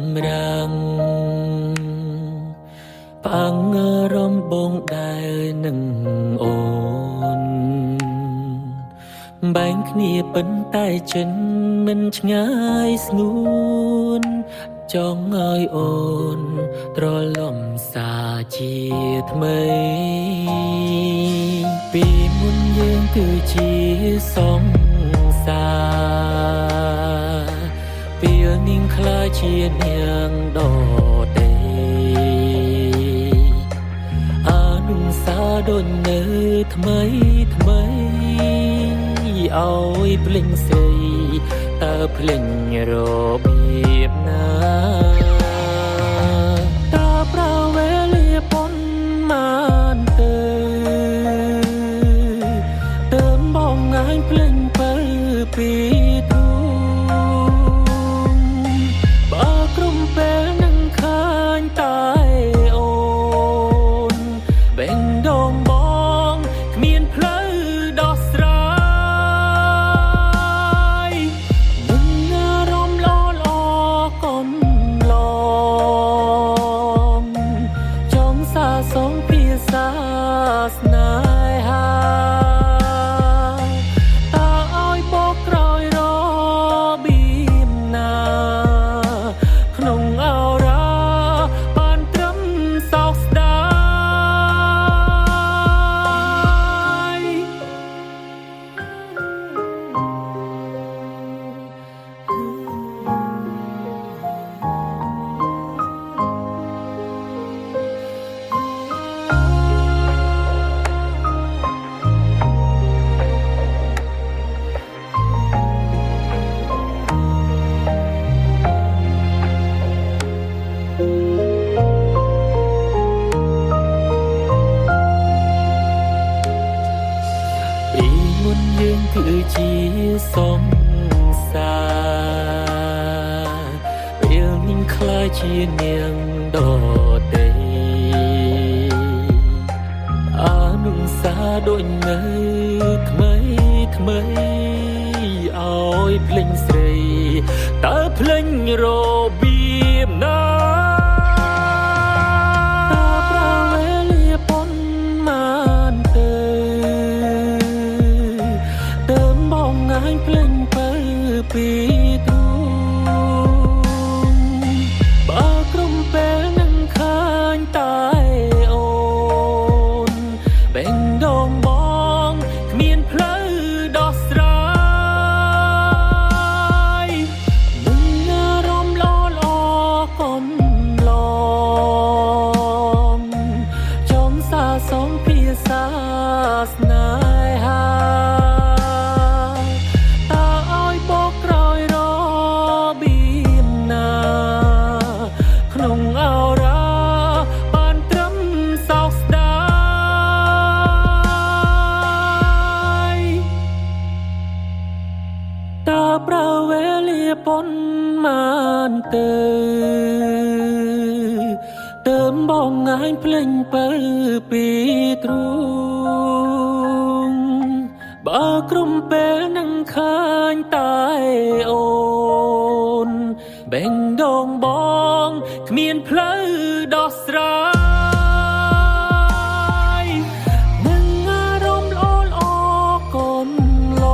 ำรังปังรมบงได้หนึ่งโอนแบ่งគ្នាប៉ុន្តែចិនមិនឆ្ងាយស្ងួនចង់ឲ្យអូនត្រឡំសាជាថ្មីពីមុនយើងគឺជាសង្សារពេលនាងខ្លាចជានាងដតេអនុសាដូចនៅថ្មីថ្មីឲ្យភ្លេងស្រីតើភ្លេងរបៀបណាតើប្រវេលាប៉ុនបានទៅបងងាយភ្លេងពើពីទូបើក្រុមពេលនឹងខាញ់តែអូនបេងដងបងគ្មានផ្លូវដោះស្រាយនឹងអារម្មណ៍ល្អកុំឡងចង់សាសងភាសាស្នេហាតើឲ្យបកក្រោយរបៀបណាក្នុងអរ៉ាបានត្រឹមសោកស្ដាយពីមុនយើងគឺជាសង្សារពេលនាងខ្លាចជានាងដតេអនុសាដូចនៅថ្មីថ្មីឲ្យភ្លេងស្រីតើភ្លេងរបៀបណាតើប្រវេលាប៉ុនបានទៅបងងាយភ្លេងពើពីទូបើក្រុមពេលនឹងខាញ់តែអូនបេងដងបងគ្មានផ្លូវដោះស្រាយនឹងអារម្មណ៍ល្អកុំឡងចង់សាសងភាសាស្នេហាតើឲ្យបកក្រោយរបៀបណាក្នុងអរ៉ាបានត្រឹមសោកស្ដាយតើប្រវេលាប៉ុនបានទៅបងងាយភ្លេងពើពីទ្រូងបើក្រុមពេលនឹងខាញ់តែអូនបេងដងបងគ្មានផ្លូវដោះស្រាយនឹងអារម្មណ៍ល្អកុំឡ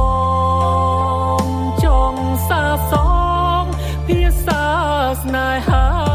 ងចង់សាសងភាសាស្នេហា